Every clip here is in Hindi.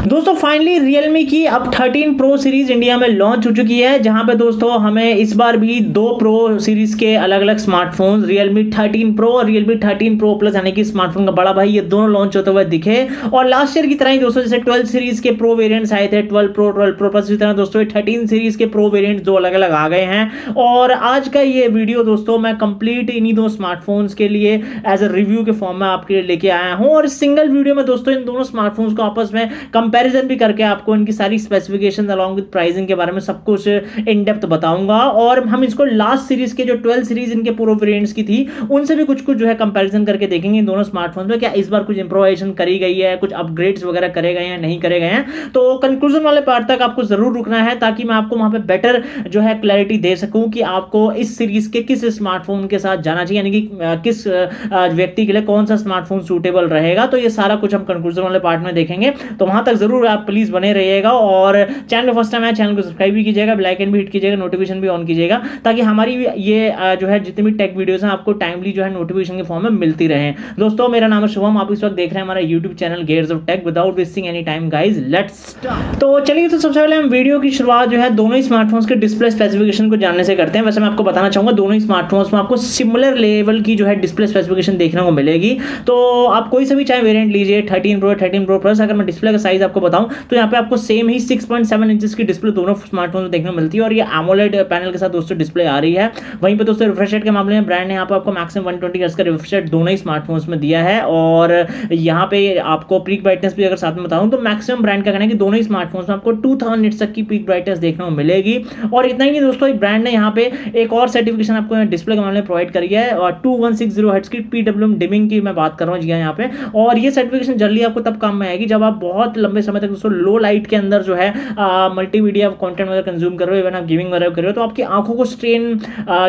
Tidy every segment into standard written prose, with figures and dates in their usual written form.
दोस्तों फाइनली Realme की अब 13 Pro सीरीज इंडिया में लॉन्च हो चुकी है, जहां पे दोस्तों हमें इस बार भी दो Pro सीरीज के अलग अलग स्मार्टफोन Realme 13 Pro और Realme 13 Pro Plus यानी कि स्मार्टफोन का बड़ा भाई, ये दोनों लॉन्च होते हुए दिखे। और लास्ट ईयर की तरह ही दोस्तों जैसे 12 सीरीज के Pro वेरिएंट्स आए थे, 12 Pro 12 Pro Plus, इसी तरह दोस्तों ये 13 सीरीज के Pro वेरिएंट्स दो अलग अलग आ गए हैं। और आज का ये वीडियो दोस्तों मैं कंप्लीट इन्हीं दो स्मार्टफोन्स के लिए एज अ रिव्यू के फॉर्म में आपके लिए लेके आया हूं। और सिंगल वीडियो में दोस्तों इन दोनों स्मार्टफोन्स को आपस में कंपैरिजन भी करके आपको इनकी सारी स्पेसिफिकेशन अलॉन्ग विद प्राइसिंग के बारे में सब कुछ इन डेप्थ बताऊंगा। और हम इसको लास्ट सीरीज के जो 12 सीरीज इनके प्रो वेरिएंट्स की थी उनसे भी कुछ जो है कंपैरिजन करके देखेंगे इन दोनों स्मार्टफोन्स में क्या इस बार कुछ इंप्रूवाइजेशन करी गई है, कुछ अपग्रेड्स वगैरह करे गए हैं नहीं करे गए हैं। तो कंक्लूजन वाले पार्ट तक आपको जरूर रुकना है ताकि मैं आपको वहां पे बेटर जो है क्लैरिटी दे सकूं कि आपको इस सीरीज के किस स्मार्टफोन के साथ जाना चाहिए, यानी कि किस व्यक्ति के लिए कौन सा स्मार्टफोन सूटेबल रहेगा। तो ये सारा कुछ हम कंक्लूजन वाले पार्ट में देखेंगे, तो वहां तक जरूर आप प्लीज बने रहिएगा। और चैनल में फर्स्ट टाइम है, चैनल को सब्सक्राइब भी कीजिएगा, बेल आइकन भी हिट कीजिएगा, नोटिफिकेशन भी ऑन कीजिएगा ताकि हमारी ये जो है जितनी भी टेक वीडियोस हैं आपको टाइमली जो है नोटिफिकेशन के फॉर्म में मिलती रहे। दोस्तों मेरा नाम है शुभम, आप इस वक्त देख रहे हैं हमारा YouTube channel Gears of Tech. Without wasting any time guys, let's start. तो चलिए, तो सबसे पहले हम वीडियो की शुरुआत जो है दोनों ही स्मार्टफोन्स के डिस्प्ले स्पेसिफिकेशन को जानने से करते हैं। वैसे मैं आपको बताना चाहूंगा दोनों ही स्मार्टफोन्स में आपको सिमिलर लेवल की जो है डिस्प्ले स्पेसिफिकेशन देखने को मिलेगी। तो आप कोई सा भी चाहे वेरिएंट लीजिए, 13 Pro 13 Pro Plus, अगर मैं डिस्प्ले का साइज आपको बताऊं तो यहाँ पे आपको सेम ही 6.7 इंचेस की डिस्प्ले दोनों स्मार्टफोन में देखने को मिलती है। और ये AMOLED पैनल के साथ दोस्तों डिस्प्ले आ रही है। वहीं पे दोस्तों रिफ्रेश रेट के मामले में ब्रांड ने यहाँ पे आपको मैक्सिमम 120 हर्ट्ज का रिफ्रेश रेट दोनों ही स्मार्टफोन्स में दिया है। और यहाँ पे आपको पीक ब्राइटनेस भी अगर साथ में बताऊं तो मैक्सिमम ब्रांड का कहना है कि दोनों ही स्मार्टफोन्स में आपको 2000 निट्स तक की पीक ब्राइटनेस देखने को मिलेगी। और इतना ही नहीं दोस्तों, ब्रांड ने यहाँ पे एक और सर्टिफिकेशन आपको डिस्प्ले के मामले में प्रोवाइड करी है, और 2160 हर्ट्ज की PWM डिमिंग की मैं बात कर रहा हूँ जी यहाँ पे। और ये सर्टिफिकेशन जल्दी आपको तब काम में आएगी जब आप बहुत लंबे समय तक दोस्तों लो लाइट के अंदर जो है मल्टीमीडिया कंटेंट वगैरह कंज्यूम कर रहे हो, इवन आप गेमिंग वगैरह कर रहे हो, तो आपकी आंखों को स्ट्रेन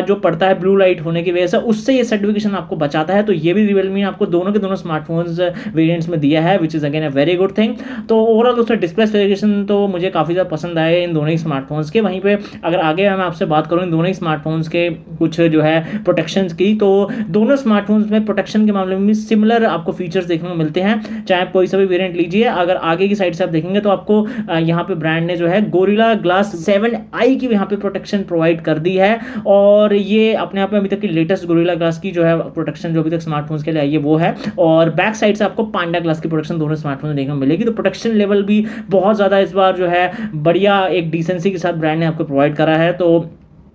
जो पड़ता है ब्लू लाइट होने की वजह से, उससे ये सर्टिफिकेशन आपको बचाता है। तो ये भी Realme ने आपको दोनों के दोनों स्मार्टफोन्स वेरिएंट्स में दिया है, which is again a very good thing. तो ओवरऑल दोस्तों डिस्प्ले स्पेसिफिकेशन तो मुझे काफी ज्यादा पसंद आए इन दोनों ही स्मार्टफोन्स के। वहीं पे अगर आगे मैं आपसे बात करूं इन दोनों ही स्मार्टफोन्स के कुछ जो है प्रोटेक्शन की, तो दोनों स्मार्टफोन्स में प्रोटेक्शन के मामले में सिमिलर आपको फीचर्स देखने को मिलते हैं, चाहे आप कोई सा भी वेरिएंट लीजिए। अगर आगे की साइड से आप देखेंगे तो आपको यहाँ पे ब्रांड ने जो है गोरिल्ला ग्लास 7i की यहाँ पे प्रोटेक्शन प्रोवाइड कर दी है। और ये अपने आप में अभी तक की लेटेस्ट गोरिल्ला ग्लास की जो है प्रोटेक्शन जो अभी तक स्मार्टफोन्स के लिए आई है वो है। और बैक साइड से आपको पांडा ग्लास की प्रोटेक्शन दोनों स्मार्टफोन में देखने को मिलेगी। तो प्रोटेक्शन लेवल भी बहुत ज्यादा इस बार जो है बढ़िया एक डिसेंसी के साथ ब्रांड ने आपको प्रोवाइड करा है। तो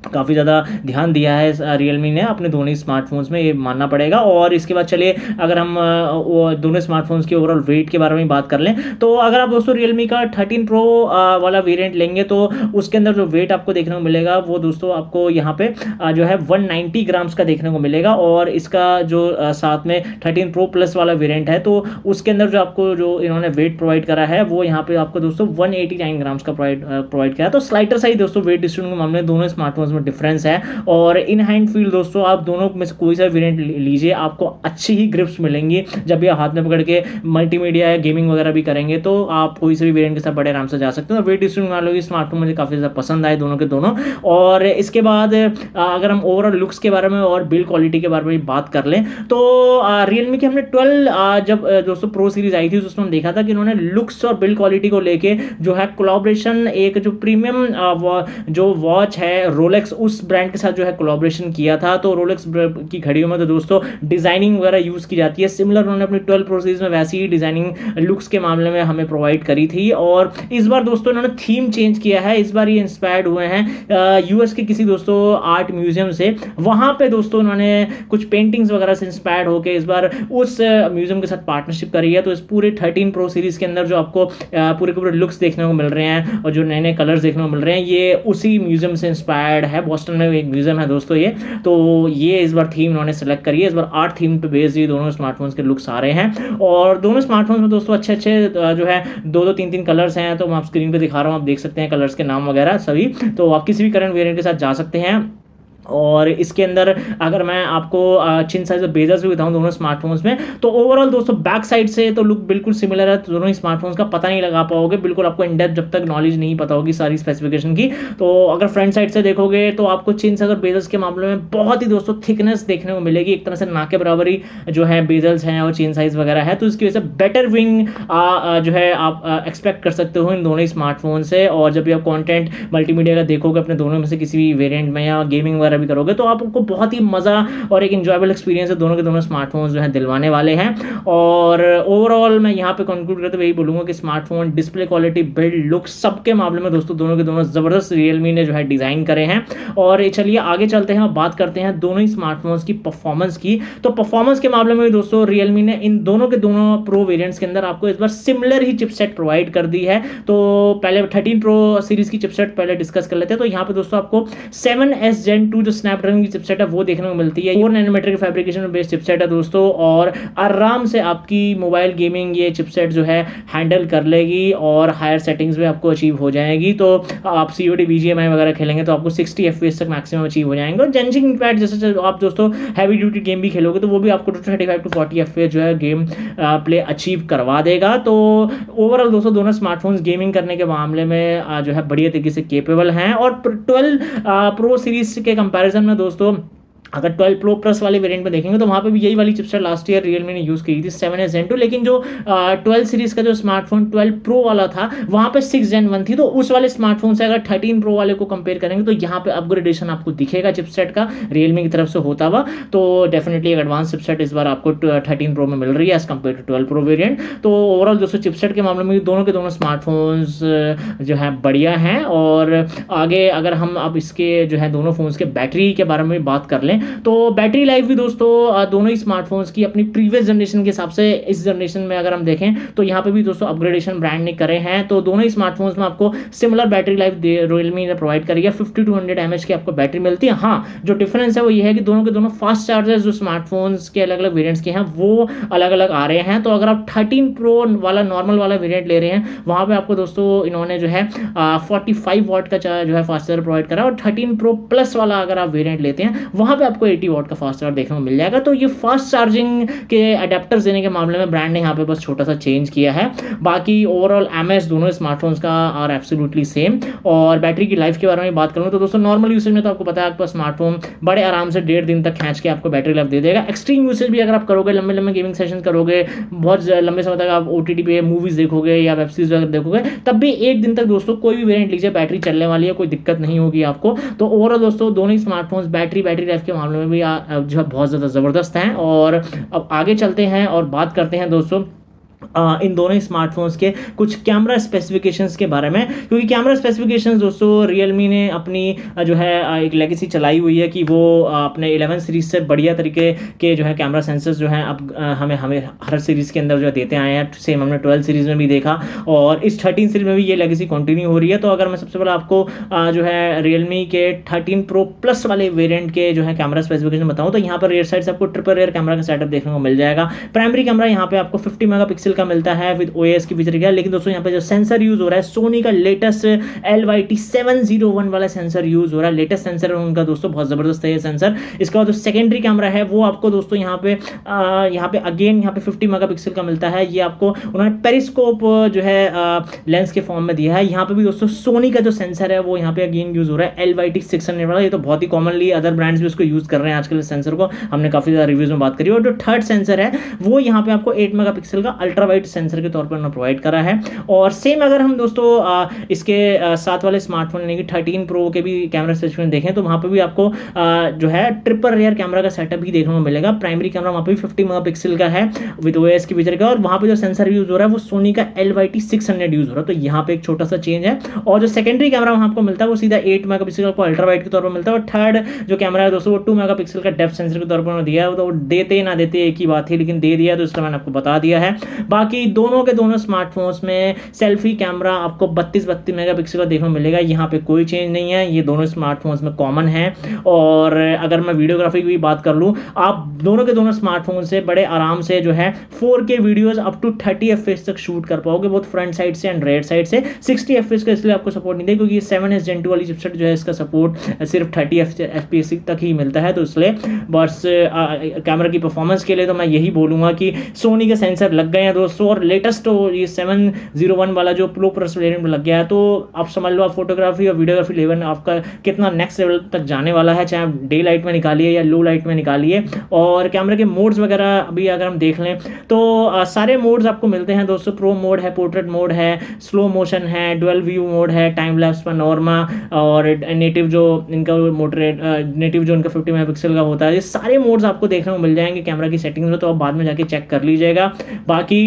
काफ़ी ज़्यादा ध्यान दिया है Realme ने अपने दोनों ही स्मार्टफोन्स में, ये मानना पड़ेगा। और इसके बाद चलिए अगर हम दोनों स्मार्टफोन्स के ओवरऑल वेट के बारे में बात कर लें, तो अगर आप दोस्तों Realme का 13 Pro वाला वेरिएंट लेंगे तो उसके अंदर जो वेट आपको देखने को मिलेगा वो दोस्तों आपको यहाँ पे जो है 190 ग्राम्स का देखने को मिलेगा। और इसका जो साथ में 13 Pro Plus वाला वेरिएंट है तो उसके अंदर जो आपको जो इन्होंने वेट प्रोवाइड करा है वो यहाँ पे आपको दोस्तों 189 ग्राम्स का प्रोवाइड करा। तो स्लाइटर साइज दोस्तों वेट डिस्ट्रीब्यूशन के मामले में दोनों स्मार्टफोन में डिफरेंस है। और इन हैंड फील दोस्तों आप दोनों में से कोई सा वेरिएंट लीजिए, आपको अच्छी ही ग्रिप्स मिलेंगी जब ये हाथ में पकड़ के मल्टीमीडिया या गेमिंग वगैरह भी करेंगे, तो आप कोई से भी वेरिएंट के साथ बड़े आराम से जा सकते हैं। वेट डिस्ट्रीब्यूशन वालों स्मार्टफोन मुझे काफी ज्यादा पसंद आए दोनों के दोनों। और इसके बाद अगर हम ओवरऑल लुक्स के बारे में और बिल्ड क्वालिटी के बारे में बात कर लें तो Realme की हमने 12 जब दोस्तों प्रो सीरीज आई थी उसमें हम देखा था कि इन्होंने लुक्स और बिल्ड क्वालिटी को लेके जो है कोलैबोरेशन, एक जो प्रीमियम जो वॉच है रोलेक्स उस ब्रांड के साथ जो है कोलैबोरेशन किया था। तो रोलेक्स की घड़ियों में तो दोस्तों डिजाइनिंग वगैरह यूज की जाती है, सिमिलर उन्होंने अपनी 12 Pro सीरीज में वैसी ही डिजाइनिंग लुक्स के मामले में हमें प्रोवाइड करी थी। और इस बार दोस्तों इन्होंने थीम चेंज किया है, इस बार ये इंस्पायर्ड हुए हैं यूएस के किसी दोस्तों आर्ट म्यूजियम से। वहां पे दोस्तों उन्होंने कुछ पेंटिंग्स वगैरह से इंस्पायर्ड होकर इस बार उस म्यूजियम के साथ पार्टनरशिप करी है। तो इस पूरे 13 Pro सीरीज के अंदर जो आपको पूरे के पूरे लुक्स देखने को मिल रहे हैं और जो नए नए कलर्स देखने को मिल रहे हैं ये उसी म्यूजियम से इंस्पायर्ड है। बॉस्टन में एक म्यूजियम है दोस्तों ये, तो ये इस बार थीम उन्होंने सेलेक्ट करी है। इस बार आर्ट थीम पे बेस्ड ये दोनों स्मार्टफोन्स के लुक्स आ रहे हैं। और दोनों स्मार्टफोन्स में दोस्तों अच्छे अच्छे जो है दो 3 कलर्स हैं। तो मैं आप स्क्रीन पे दिखा रहा हूँ, आप देख सकते हैं कलर्स के नाम वगैरह सभी। तो आप किसी भी करंट वेरिएंट के साथ जा सकते हैं। और इसके अंदर अगर मैं आपको चिन साइज और बेजल्स भी बताऊं दोनों स्मार्टफोन्स में, तो ओवरऑल दोस्तों बैक साइड से तो लुक बिल्कुल सिमिलर है, तो दोनों ही स्मार्टफोन्स का पता नहीं लगा पाओगे, बिल्कुल आपको इन डेप्थ जब तक नॉलेज नहीं पता होगी सारी स्पेसिफिकेशन की। तो अगर फ्रंट साइड से देखोगे तो आपको चिन साइज और बेजल्स के मामले में बहुत ही दोस्तों थिकनेस देखने को मिलेगी, एक तरह से ना के बराबर ही जो है बेजल्स हैं और चिन साइज वगैरह है, तो इसकी वजह से बेटर विंग जो है आप एक्सपेक्ट कर सकते हो इन दोनों ही स्मार्टफोन से। और जब भी आप कॉन्टेंट मल्टीमीडिया का देखोगे अपने दोनों में से किसी भी वेरियंट में या गेमिंग वगैरह भी करोगे, तो आपको बहुत ही मज़ा और एक इंजॉयबल एक्सपीरियंस है दोनों के दोनों स्मार्टफोन्स जो है दिलवाने वाले हैं। और ओवरऑल मैं यहाँ पे कंक्लूड करते हुए यही बोलूँगा कि smartphone display quality, build, look, सबके मामले में दोस्तों दोनों के दोनों ज़बरदस्त रियलमी ने जो है डिज़ाइन करे हैं। और चलिए आगे चलते हैं और बात करते हैं दोनों ही स्मार्टफोन्स की परफॉर्मेंस की। तो परफॉर्मेंस के मामले में दोस्तों रियलमी ने इन दोनों के दोनों प्रो वेरियंट्स के अंदर आपको इस बार सिमिलर ही चिपसेट प्रोवाइड कर दी है। तो पहले 13 प्रो सीरीज की चिपसेट पहले डिस्कस कर लेते हैं। तो यहाँ पे दोस्तों आपको 7S Gen 2 जो स्नैपड्रैगन की चिपसेट है वो देखने को मिलती है। 4 नैनोमीटर की फैब्रिकेशन में बेस्ड चिपसेट है दोस्तों, और आराम से आपकी मोबाइल गेमिंग ये चिपसेट जो है हैंडल कर लेगी और हायर सेटिंग्स भी आपको अचीव हो जाएगी। तो आप COD BGMI वगैरह खेलेंगे तो आपको 60 FPS तक मैक्सिमम अचीव हो जाएंगे। और जेंशिंग इम्पैक्ट जैसे आप दोस्तों हैवी ड्यूटी गेम भी खेलोगे तो वो भी आपको 35 to 40 FPS जो है गेम प्ले अचीव करवा देगा। तो ओवरऑल दोस्तों दोनों स्मार्टफोन्स गेमिंग करने के मामले में जो है बढ़िया तरीके से केपेबल हैं। और 12 प्रो सीरीज के कंपैरिजन में दोस्तों अगर 12 प्रो प्लस वाले वेरिएंट में देखेंगे तो वहाँ पे भी यही वाली चिपसेट लास्ट ईयर रियलमी ने यूज़ की थी 7S Gen 2, लेकिन जो 12 सीरीज़ का जो स्मार्टफोन 12 प्रो वाला था वहाँ पे 6 Gen 1 थी। तो उस वाले स्मार्टफोन से अगर 13 प्रो वाले को कंपेयर करेंगे तो यहाँ पे अपग्रेडेशन आपको दिखेगा चिपसेट का रियलमी की तरफ से होता हुआ। तो डेफिनेटली एक एडवांस चिपसेट इस बार आपको 13 प्रो में मिल रही है as compare to 12 pro variant. तो ओवरऑल दोस्तों चिपसेट के मामले में दोनों के दोनों स्मार्टफोन्स जो है बढ़िया हैं। और आगे अगर हम अब इसके जो है दोनों फोन्स के बैटरी के बारे में बात कर लें तो बैटरी लाइफ भी दोस्तों दोनों ही स्मार्टफोन्स की अपनी प्रीवियस जनरेशन के हिसाब से इस जनरेशन में अगर हम देखें तो यहाँ पे भी दोस्तों अपग्रेडेशन ब्रांड ने करे हैं। तो दोनों ही स्मार्टफोन्स में आपको सिमिलर बैटरी लाइफ रियलमी ने प्रोवाइड करी है। 50 to 100 mAh की आपको बैटरी मिलती है। हाँ, जो डिफरेंस है वो ये है कि दोनों के दोनों फास्ट चार्जर्स जो स्मार्टफोन्स के अलग अलग वेरियंट्स के हैं वो अलग अलग आ रहे हैं। तो अगर आप 13 प्रो वाला नॉर्मल वाला वेरियंट ले रहे हैं वहाँ पर आपको दोस्तों इन्होंने जो है 45 वाट का जो है फास्ट चार्जर प्रोवाइड करा। और 13 प्रो प्लस वाला अगर आप वेरियंट लेते हैं वहाँ पर आपको 80 वाट का फास्ट चार्जर देखने को मिल जाएगा। तो ये फास्ट चार्जिंग के अडेप्टर्स देने के मामले में ब्रांड ने यहाँ पे बस छोटा सा चेंज किया है। बाकी ओवरऑल एमएस दोनों स्मार्टफोन्स का आर एब्सोल्युटली सेम। और बैटरी की लाइफ के बारे में बात करूँ तो दोस्तों नॉर्मल यूसेज में तो आपको पता है आपका स्मार्टफोन बड़े आराम से 1.5 दिन तक खींच के आपको बैटरी लाइफ दे देगा। एक्सट्रीम यूसेज भी अगर आप करोगे, लंबे लंबे गेमिंग सेशन करोगे, बहुत लंबे समय तक आप OTT पे मूवीज देखोगे या वेब सीरीज वगैरह देखोगे, तब भी 1 दिन तक दोस्तों कोई भी वेरिएंट लीजिए बैटरी चलने वाली है, कोई दिक्कत नहीं होगी आपको। तो ओवरऑल दोस्तों दोनों ही स्मार्टफोन्स बैटरी लाइफ के मामले में भी जो है बहुत ज़्यादा ज़बरदस्त हैं। और अब आगे चलते हैं और बात करते हैं दोस्तों इन दोनों ही स्मार्टफोन्स के कुछ कैमरा स्पेसिफिकेशंस के बारे में। क्योंकि कैमरा स्पेसिफिकेशंस दोस्तों रियलमी ने अपनी जो है एक लेगेसी चलाई हुई है कि वो अपने 11 सीरीज से बढ़िया तरीके के जो है कैमरा सेंसर्स जो हैं अब हमें हर सीरीज़ के अंदर जो देते आए हैं। सेम हमने 12 सीरीज़ में भी देखा और इस 13 सीरीज में भी ये लेगेसी कंटिन्यू हो रही है। तो अगर मैं सबसे पहले आपको जो है रियलमी के 13 प्रो प्लस वाले वेरिएंट के जो है कैमरा स्पेसिफिकेशन बताऊँ तो यहाँ पर रियर साइड से आपको ट्रिपल रियर कैमरा का सेटअप देखने को मिल जाएगा। प्राइमरी कैमरा यहाँ पे आपको 50 मेगापिक्सल का मिलता है विद OIS की फीचर किया। लेकिन दोस्तों यहाँ पे जो सेंसर यूज हो रहा है सोनी का लेटेस्ट LYT701 वाला सेंसर यूज हो रहा है। लेटेस्ट सेंसर है उनका दोस्तों, बहुत जबरदस्त है ये सेंसर। इसका जो सेकेंडरी कैमरा है वो आपको दोस्तों यहाँ पे अगेन यहाँ पे 50 मेगापिक्सल का मिलता है। ये आपको उन्होंने पेरिस्कोप जो है लेंस के फॉर्म में दिया है। यहाँ पे भी दोस्तों सोनी का जो सेंसर है वो यहाँ पे अगेन यूज हो रहा है LYT600 वाला। ये तो बहुत ही कॉमनली अदर ब्रांड्स भी उसको यूज कर रहे हैं आजकल इस सेंसर को, हमने काफी ज्यादा रिव्यूज में बात करी। और जो थर्ड सेंसर है वो यहाँ पे आपको 8 मेगापिक्सल का अल्ट्रा वाइड सेंसर के तौर पर उन्होंने प्रोवाइड करा है। और सेम अगर हम दोस्तों इसके साथ वाले स्मार्टफोन यानी कि 13 प्रो के भी कैमरा स्पेसिफिकेशन देखें तो वहाँ पे भी आपको जो है ट्रिपल रियर कैमरा का सेटअप भी देखने को मिलेगा। प्राइमरी कैमरा वहाँ पे भी 50 मेगापिक्सल का है विद OIS की फीचर का। और वहाँ पे जो सेंसर यूज हो रहा है वो सोनी का LYT600 यूज हो रहा है। तो यहाँ पे एक छोटा सा चेंज है। और जो सेकेंडरी कैमरा वहाँ आपको मिलता है वो सीधा 8 मेगापिक्सल का अल्ट्रा वाइड के तौर पर मिलता है। और थर्ड जो कैमरा है दोस्तों वो 2 मेगापिक्सल का डेप्थ सेंसर के तौर पर दिया है। तो वो देते ना देते एक ही बात थी, लेकिन दे दिया तो इसका मैंने आपको बता दिया है। बाकी दोनों के दोनों स्मार्टफोन्स में सेल्फी कैमरा आपको 32 मेगापिक्सल का देखने को मिलेगा, यहाँ पे कोई चेंज नहीं है, ये दोनों स्मार्टफोन्स में कॉमन है। और अगर मैं वीडियोग्राफी की भी बात कर लूँ, आप दोनों के दोनों स्मार्टफोन से बड़े आराम से जो है 4K videos up to 30 FPS तक शूट कर पाओगे, बहुत फ्रंट साइड से एंड रेयर साइड से। 60 FPS का इसलिए आपको सपोर्ट नहीं देगा क्योंकि 7S Gen 2 वाली चिपसेट जो है इसका सपोर्ट सिर्फ 30 FPS तक ही मिलता है, तो इसलिए बस कैमरा की परफॉर्मेंस के लिए तो मैं यही बोलूँगा कि सोनी के सेंसर लग गए हैं दोस्तों, और लेटेस्ट तो ये 701 वाला जो प्रो प्लस वेरिएंट में लग गया है, तो आप समझ लो आप फोटोग्राफी और वीडियोग्राफी लेवल आपका कितना नेक्स्ट लेवल तक जाने वाला है, चाहे आप डे लाइट में निकालिए या लो लाइट में निकालिए। और कैमरे के मोड्स वगैरह अभी अगर हम देख लें तो सारे मोड्स आपको मिलते हैं दोस्तों। प्रो मोड है, पोर्ट्रेट मोड है, स्लो मोशन है, डुअल व्यू मोड है, टाइम लैप्स पैनोरमा, और नेटिव जो इनका नेटिव जो इनका 50 मेगापिक्सल का होता है, ये सारे मोड्स आपको देखने को मिल जाएंगे कैमरा की सेटिंग्स में, तो आप बाद में जाके चेक कर लीजिएगा। बाकी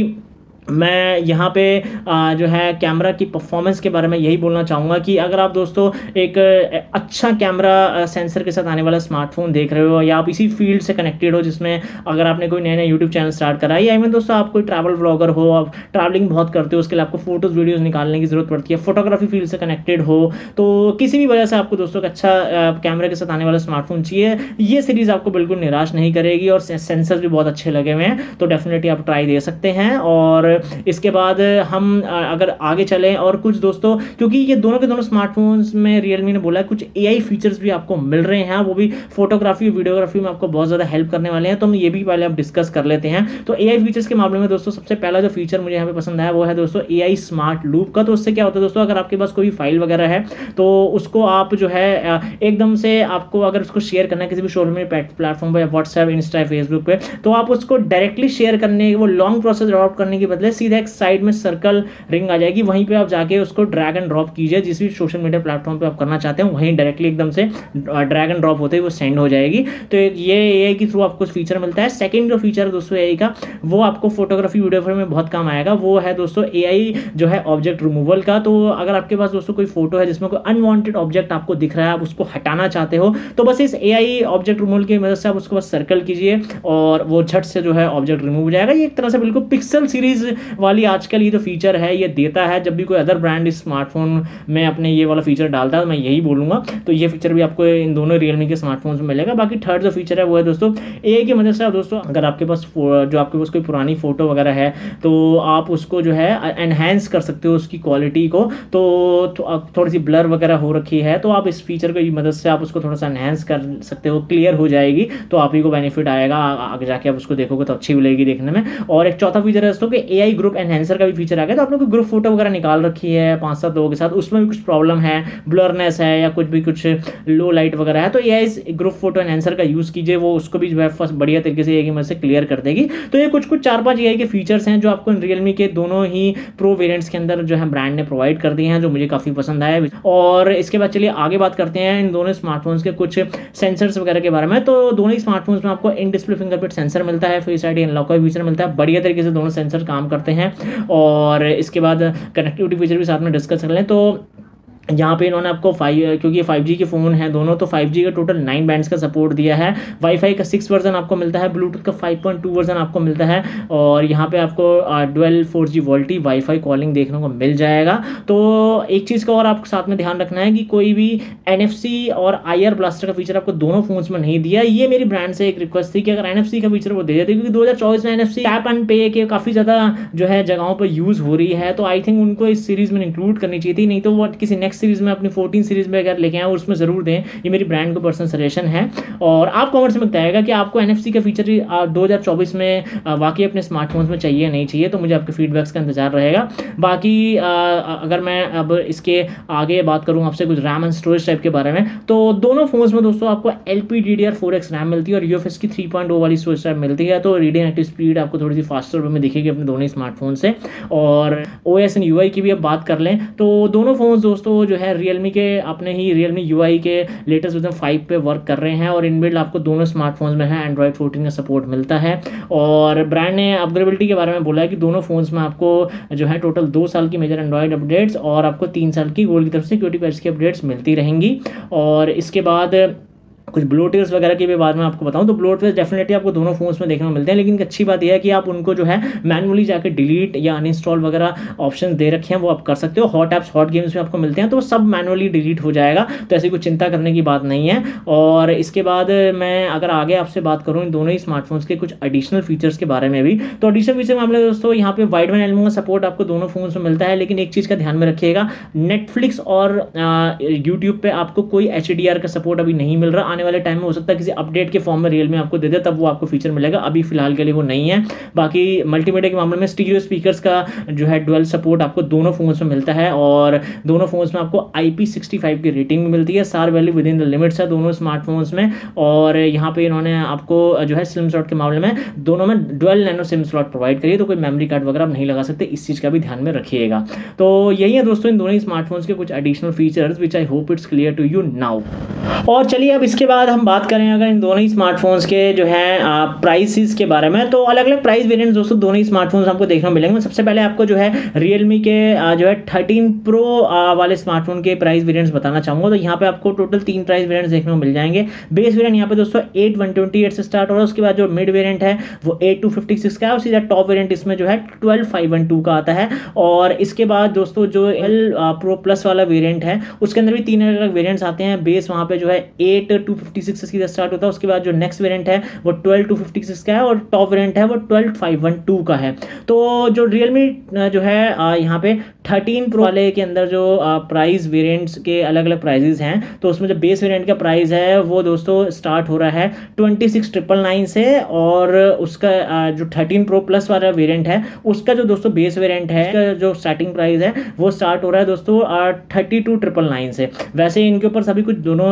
मैं यहाँ पे जो है कैमरा की परफॉर्मेंस के बारे में यही बोलना चाहूँगा कि अगर आप दोस्तों एक अच्छा कैमरा सेंसर के साथ आने वाला स्मार्टफोन देख रहे हो, या आप इसी फील्ड से कनेक्टेड हो जिसमें अगर आपने कोई नया यूट्यूब चैनल स्टार्ट करा है, या इवन दोस्तों आप कोई ट्रैवल व्लॉगर हो, आप ट्रैवलिंग बहुत करते हो, उसके लिए आपको फोटोज़ वीडियोज़ निकालने की ज़रूरत पड़ती है, फोटोग्राफी फील्ड से कनेक्टेड हो, तो किसी भी वजह से आपको दोस्तों एक अच्छा कैमरा के साथ आने वाला स्मार्टफोन चाहिए, ये सीरीज़ आपको बिल्कुल निराश नहीं करेगी, और सेंसर्स भी बहुत अच्छे लगे हुए हैं, तो डेफिनेटली आप ट्राई दे सकते हैं। और इसके बाद हम अगर आगे चलें और कुछ दोस्तों, क्योंकि ये दोनों के दोनों स्मार्टफोन्स में रियलमी ने बोला है कुछ AI फीचर्स भी आपको मिल रहे हैं, वो भी फोटोग्राफी और वीडियोग्राफी में आपको बहुत ज़्यादा हेल्प करने वाले हैं, तो हम ये भी पहले आप डिस्कस कर लेते हैं। तो AI फीचर्स के मामले में दोस्तों सबसे पहला जो फीचर मुझे यहाँ पे पसंद आया वो है दोस्तों AI स्मार्ट लूप का। तो उससे क्या होता है दोस्तों, अगर आपके पास कोई फाइल वगैरह है तो उसको आप जो है एकदम से आपको अगर उसको शेयर करना है किसी भी सोशल मीडिया प्लेटफॉर्म पर, या व्हाट्सएप, इंस्टा, फेसबुक पे, तो आप उसको डायरेक्टली शेयर करने, वो लॉन्ग प्रोसेस ड्रॉप करने के बदले सीधा एक साइड में सर्कल रिंग आ जाएगी, वहीं पे आप जाके उसको ड्रैग एंड ड्रॉप कीजिए, जिस भी सोशल मीडिया प्लेटफॉर्म पे आप करना चाहते हैं वहीं डायरेक्टली एकदम से ड्रैग एंड ड्रॉप होते ही वो सेंड हो जाएगी। तो ये AI के थ्रू आपको फीचर मिलता है। सेकंड जो फीचर है दोस्तों AI का, वो आपको फोटोग्राफी वीडियोग्राफी में बहुत काम आएगा, वो है दोस्तों AI जो है ऑब्जेक्ट रिमूवल का। तो अगर आपके पास दोस्तों कोई फोटो है जिसमें कोई अनवांटेड ऑब्जेक्ट आपको दिख रहा है, आप उसको हटाना चाहते हो, तो बस इस AI ऑब्जेक्ट रिमूवल की मदद से आप उसको बस सर्कल कीजिए और वो झट से जो है ऑब्जेक्ट रिमूव हो जाएगा। ये एक तरह से बिल्कुल पिक्सल सीरीज वाली आजकल ये जो फीचर है ये देता है। जब भी कोई अदर ब्रांड इस स्मार्टफोन में अपने ये वाला फीचर डालता है तो मैं यही बोलूँगा, तो ये फीचर भी आपको इन दोनों रियलमी के स्मार्टफोन्स में मिलेगा। बाकी थर्ड जो फीचर है वो है दोस्तों AI की मदद से दोस्तों अगर आपके पास कोई पुरानी फोटो वगैरह है तो आप उसको जो है एनहेंस कर सकते हो उसकी क्वालिटी को। तो थोड़ी सी ब्लर वगैरह हो रखी है तो आप इस फीचर की मदद से आप उसको थोड़ा सा एनहेंस कर सकते हो, क्लियर हो जाएगी, तो आप ही को बेनिफिट आएगा, आगे जाके आप उसको देखोगे तो अच्छी मिलेगी देखने में। और एक चौथा फीचर है दोस्तों कि AI ग्रुप एनहेंसर का भी फीचर आ गया। तो आपने कोई ग्रुप फोटो वगैरह निकाल रखी है 5-7 लोगों के साथ, उसमें भी कुछ प्रॉब्लम है, ब्लरनेस है या कुछ लो लाइट वगैरह है, तो AI ग्रुप फोटो एनहेंसर का यूज़ कीजिए, वो उसको भी जो है फर्स्ट बढ़िया तरीके से AI की मदद से क्लियर कर देगी। तो ये कुछ 4-5 AI के फीचर्स हैं जो आपको रियलमी के दोनों ही प्रो वेरिएंट्स के अंदर जो है ब्रांड ने प्रोवाइड कर दिए हैं, जो मुझे काफ़ी पसंद आया। और इसके बाद चलिए आगे बात करते हैं इन दोनों स्मार्टफोन्स के कुछ सेंसर्स वगैरह के बारे में। तो दोनों ही स्मार्टफोन्स में आपको इन डिस्प्ले फिंगरप्रिंट सेंसर मिलता है, फेस ID अनलॉक का फीचर मिलता है, बढ़िया तरीके से दोनों सेंसर काम करते हैं। और इसके बाद कनेक्टिविटी फीचर भी साथ में डिस्कस कर लें। तो यहाँ पे इन्होंने आपको क्योंकि ये 5G के फ़ोन हैं दोनों, तो 5G का टोटल 9 बैंड्स का सपोर्ट दिया है। वाईफाई का 6 वर्जन आपको मिलता है, ब्लूटूथ का 5.2 वर्जन आपको मिलता है, और यहाँ पे आपको dual 4G VoLTE wifi calling देखने को मिल जाएगा। तो एक चीज़ का और आपको साथ में ध्यान रखना है कि कोई भी NFC और IR ब्लास्टर का फीचर आपको दोनों फोन्स में नहीं दिया। ये मेरी ब्रांड से एक रिक्वेस्ट थी कि अगर NFC का फीचर वो दे देते, क्योंकि 2024 में NFC टैप एंड पे के काफ़ी ज़्यादा जो है जगहों पर यूज़ हो रही है, तो आई थिंक उनको इस सीरीज़ में इंक्लूड करनी चाहिए थी, नहीं तो वो किसी नेक्स्ट सीरीज में अपनी 14 सीरीज में अगर लेके आए उसमें जरूर दें। ये मेरी ब्रांड को पर्सनल सजेशन है। और आप कमेंट्स में बताएगा कि आपको NFC का फीचर 2024 में वाकई अपने स्मार्टफोन्स में चाहिए नहीं चाहिए, तो मुझे आपके फीडबैक्स का इंतजार रहेगा। बाकी अगर मैं अब इसके आगे बात करूं आपसे कुछ रैम एंड स्टोरेज टाइप के बारे में, तो दोनों फोन्स में दोस्तों आपको LPDDR4X रैम मिलती है और UFS की 3.0 वाली स्टोरेज टाइप मिलती है। तो रीडिंग एक्टिव स्पीड आपको थोड़ी सी फास्टर में दिखेगी अपने दोनों ही स्मार्टफोन से। और OS एंड UI की भी अब बात कर लें तो दोनों फोन दोस्तों जो है रियलमी के अपने ही रियलमी UI के लेटेस्ट वर्जन 5 पे वर्क कर रहे हैं, और इनबिल्ड आपको दोनों स्मार्टफोन्स में है Android 14 का सपोर्ट मिलता है। और ब्रांड ने अपग्रेडेबिलिटी के बारे में बोला है कि दोनों फोन्स में आपको जो है टोटल 2 साल की मेजर एंड्रॉइड अपडेट्स और आपको 3 साल की गूगल की तरफ से सिक्योरिटी पैच की अपडेट्स मिलती रहेंगी। और इसके बाद कुछ ब्लोटवेयर्स वगैरह की भी बाद में आपको बताऊं, तो ब्लोटवेयर डेफिनेटली आपको दोनों फोन्स में देखने को मिलते हैं, लेकिन अच्छी बात यह है कि आप उनको जो है मैनुअली जाकर डिलीट या अनइंस्टॉल वगैरह ऑप्शन दे रखे हैं, वो आप कर सकते हो। हॉट ऐप्स, हॉट गेम्स में आपको मिलते हैं, तो वो सब मैनुअली डिलीट हो जाएगा, तो ऐसी कुछ चिंता करने की बात नहीं है। और इसके बाद मैं अगर आगे आपसे बात करूँ इन दोनों ही स्मार्टफोन्स के कुछ एडिशनल फीचर्स के बारे में भी, तो एडिशनल फीचर मामले में दोस्तों यहाँ पे वाइड बैंड एल्बम का सपोर्ट आपको दोनों फोन्स में मिलता है, लेकिन एक चीज़ का ध्यान में रखिएगा, नेटफ्लिक्स और यूट्यूब पे आपको कोई HDR का सपोर्ट अभी नहीं मिल रहा। आने वाले टाइम में हो सकता है किसी अपडेट के फॉर्म में रियलमी आपको दे दे, तब वो आपको फीचर मिलेगा, अभी फिलहाल के लिए वो नहीं है। बाकी मल्टीमीडिया के मामले में स्टीरियो स्पीकर्स का जो है डुअल सपोर्ट आपको दोनों फोन्स में मिलता है, और दोनों फोन्स में आपको IP65 की रेटिंग मिलती है। सार value with in the limits है दोनों स्मार्टफोन्स में, और यहाँ पे इन्होंने आपको जो है सिम स्लॉट के मामले में दोनों में dual nano SIM slot provide करिए, तो कोई मेमोरी कार्ड वगैरह आप नहीं लगा सकते, इस चीज़ का भी ध्यान में रखिएगा। तो यही है दोस्तों इन दोनों ही स्मार्टफोन्स के कुछ additional features which I hope it's clear to you now. और चलिए अब इसके बाद हम बात करें अगर इन दोनों ही स्मार्टफोन्स के जो है प्राइसेस के बारे में, तो अलग अलग प्राइस वेरिएंट्स दोस्तों दोनों ही स्मार्टफोन्स आपको देखने को मिलेंगे। सबसे पहले आपको जो है रियलमी के जो है 13 प्रो वाले स्मार्टफोन के प्राइस वेरिएंट्स बताना चाहूँगा। तो यहाँ पे आपको टोटल 3 प्राइस वेरिएंट्स देखने को मिल जाएंगे। बेस वेरिएंट यहाँ पे दोस्तों 8128 से स्टार्ट हो रहा है, उसके बाद जो मिड वेरिएंट है वो 8256 का है, और सीधा टॉप वेरिएंट इसमें जो है 12512 का आता है। और इसके बाद दोस्तों जो एल प्रो प्लस वाला वेरिएंट है उसके अंदर भी 3 अलग अलग वेरिएंट्स आते हैं। बेस वहाँ पे जो है 8256 से सीधा स्टार्ट होता है, उसके बाद जो नेक्स्ट वेरिएंट है वो 12256 का है, और टॉप वेरिएंट है वो 12512 का है। तो जो रियलमी जो है यहाँ पे 13 प्रो वाले के अंदर जो प्राइस वेरिएंट्स के अलग अलग प्राइजेस हैं, तो उसमें जो बेस वेरिएंट का प्राइस है वो दोस्तों स्टार्ट हो रहा है 26999 से, और उसका जो 13 प्रो प्लस वाला वेरिएंट है उसका जो दोस्तों बेस वेरिएंट है उसका जो स्टार्टिंग प्राइस है वो स्टार्ट हो रहा है दोस्तों 32999 से। वैसे इनके ऊपर सभी कुछ दोनों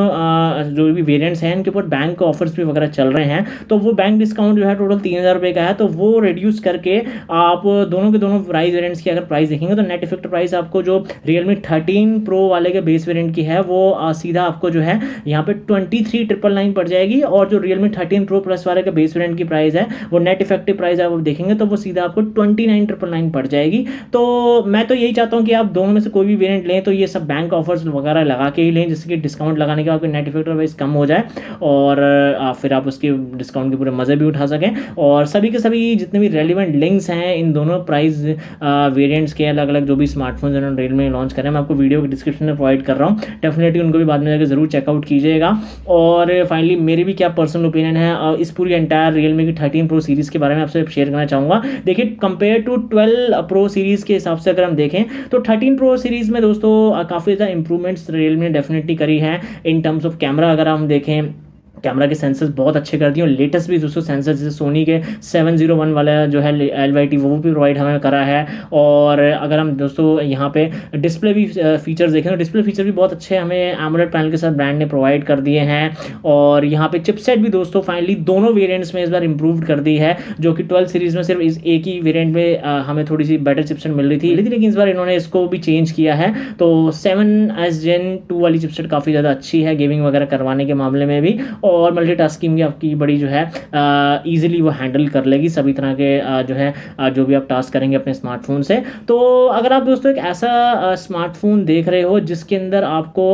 जो भी वेरिएंट्स हैं इनके ऊपर बैंक ऑफर्स भी वगैरह चल रहे हैं, तो वो बैंक डिस्काउंट जो है टोटल 3000 रुपये का है, तो वो रिड्यूस करके आप दोनों के दोनों प्राइस वेरिएंट्स की अगर प्राइस देखेंगे तो नेट इफेक्ट प्राइस आपको जो रियलमी 13 प्रो वाले के बेस वेरिएंट की है वो सीधा आपको जो है यहाँ पे 23999 पड़ जाएगी, और जो रियलमी 13 प्रो प्लस वाले का बेस वेरिएंट की प्राइस है वो नेट इफेक्टिव प्राइस आप देखेंगे तो वो सीधा आपको 29999 पड़ जाएगी। तो मैं तो यही चाहता हूँ कि आप दोनों में से कोई भी वेरिएंट लें तो ये सब बैंक ऑफर्स वगैरह लगा के ही लें, जिससे कि डिस्काउंट लगाने के बाद नेट इफेक्टिव प्राइस कम हो जाए, और फिर आप उसके डिस्काउंट के पूरे मज़े भी उठा सकें। और सभी के सभी जितने भी रेलिवेंट लिंक्स हैं इन दोनों प्राइस वेरिएंट्स के अलग अलग जो भी स्मार्टफोन्स इन्होंने रियलमी लॉन्च करें, मैं आपको वीडियो के डिस्क्रिप्शन में प्रोवाइड कर रहा हूँ, डेफिनेटली उनको भी बाद में जाकर जरूर चेकआउट कीजिएगा। और फाइनली मेरी भी क्या पर्सनल ओपिनियन है इस पूरी एंटायर रियलमी की 13 प्रो सीरीज़ के बारे में आपसे शेयर करना चाहूँगा। देखिए कंपेयर टू 12 प्रो सीरीज़ के हिसाब से अगर हम देखें तो 13 प्रो सीरीज़ में दोस्तों काफ़ी ज़्यादा इंप्रूवमेंट्स रियलमी ने डेफिनेटली करी है। इन टर्म्स ऑफ कैमरा अगर हम देखें, कैमरा के सेंसर्स बहुत अच्छे कर दिए, और लेटेस्ट भी दोस्तों सेंसर जैसे सोनी के 701 वाला जो है LYT वो भी प्रोवाइड हमें करा है। और अगर हम दोस्तों यहाँ पे डिस्प्ले भी फीचर्स देखें तो डिस्प्ले फीचर भी बहुत अच्छे हमें एमोलेड पैनल के साथ ब्रांड ने प्रोवाइड कर दिए हैं। और यहाँ पे चिपसेट भी दोस्तों फाइनली दोनों वेरिएंट्स में इस बार इंप्रूव कर दी है, जो कि 12 सीरीज में सिर्फ इस एक ही वेरिएंट में हमें थोड़ी सी बेटर चिपसेट मिल रही थी, लेकिन इस बार इन्होंने इसको भी चेंज किया है। तो 7S Gen 2 वाली चिपसेट काफ़ी ज़्यादा अच्छी है गेमिंग वगैरह करवाने के मामले में भी, और मल्टीटास्किंग भी आपकी बड़ी जो है इजीली वो हैंडल कर लेगी सभी तरह के जो है जो भी आप टास्क करेंगे अपने स्मार्टफोन से। तो अगर आप दोस्तों एक ऐसा स्मार्टफोन देख रहे हो जिसके अंदर आपको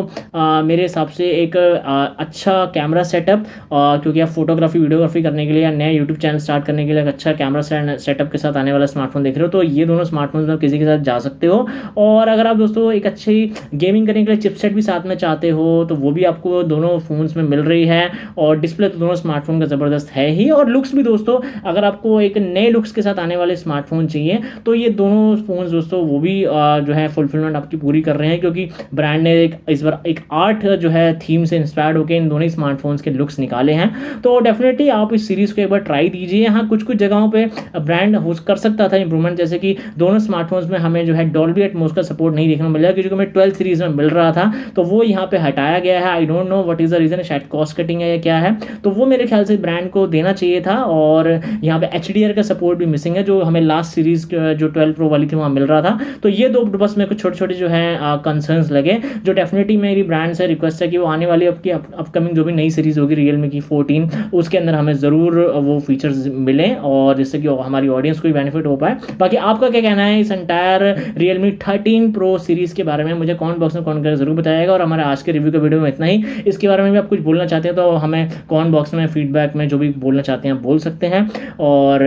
मेरे हिसाब से एक अच्छा कैमरा सेटअप, क्योंकि आप फोटोग्राफी वीडियोग्राफी करने के लिए या नया यूट्यूब चैनल स्टार्ट करने के लिए एक अच्छा कैमरा सेटअप के साथ आने वाला स्मार्टफोन देख रहे हो, तो ये दोनों स्मार्टफोन में किसी के साथ जा सकते हो। और अगर आप दोस्तों एक अच्छी गेमिंग करने के लिए चिपसेट भी साथ में चाहते हो तो वो भी आपको दोनों फोन्स में मिल रही है, और डिस्प्ले तो दोनों स्मार्टफोन का ज़बरदस्त है ही, और लुक्स भी दोस्तों अगर आपको एक नए लुक्स के साथ आने वाले स्मार्टफोन चाहिए तो ये दोनों फोन्स दोस्तों वो भी जो है फुलफिलमेंट आपकी पूरी कर रहे हैं, क्योंकि ब्रांड ने इस बार एक आर्ट जो है थीम से इंस्पायर्ड होकर इन दोनों ही स्मार्टफोन्स के लुक्स निकाले हैं। तो डेफिनेटली आप इस सीरीज़ को एक बार ट्राई दीजिए। यहाँ कुछ कुछ जगहों पे ब्रांड हो कर सकता था इंप्रूवमेंट, जैसे कि दोनों स्मार्टफोन्स में हमें जो है डॉल्बी एटमॉस का सपोर्ट नहीं देखने को मिला, क्योंकि हमें 12 सीरीज़ में मिल रहा था, तो वो यहाँ पे हटाया गया है। I don't know what is the reason, शायद कॉस्ट कटिंग है या क्या है, तो वो मेरे ख्याल से ब्रांड को देना चाहिए था। और यहाँ पे HDR का सपोर्ट भी मिसिंग है, जो हमें लास्ट सीरीज़ जो 12 प्रो वाली थी वहाँ मिल रहा था। तो ये दो बस मेरे को छोटे छोटे जो है कंसर्न्स लगे, जो डेफिनेटली मेरी ब्रांड से रिक्वेस्ट है कि वो आने वाली आपकी अपकमिंग जो भी नई सीरीज़ होगी रियलमी की 14 उसके अंदर हमें ज़रूर वो फीचर्स मिलें, और जिससे कि हमारी ऑडियंस को भी बेनिफिट हो पाए। बाकी आपका क्या कहना है इस एंटायर रियलमी 13 प्रो सीरीज़ के बारे में, मुझे कमेंट बॉक्स में कमेंट करके जरूर बताइएगा। और हमारे आज के रिव्यू के वीडियो में इतना ही। इसके बारे में भी आप कुछ बोलना चाहते हैं तो हमें कमेंट बॉक्स में फीडबैक में जो भी बोलना चाहते हैं बोल सकते हैं। और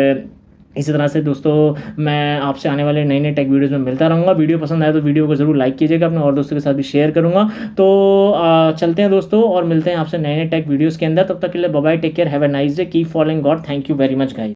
इसी तरह से दोस्तों मैं आपसे आने वाले नए नए टेक वीडियोज़ में मिलता रहूँगा। वीडियो पसंद आए तो वीडियो को ज़रूर लाइक कीजिएगा, अपने और दोस्तों के साथ भी शेयर करूँगा। तो चलते हैं दोस्तों और मिलते हैं आपसे नए नए टेक वीडियोज़ के अंदर। तब तक के लिए bye bye, take care, have a nice day, keep following God, thank you very much guys.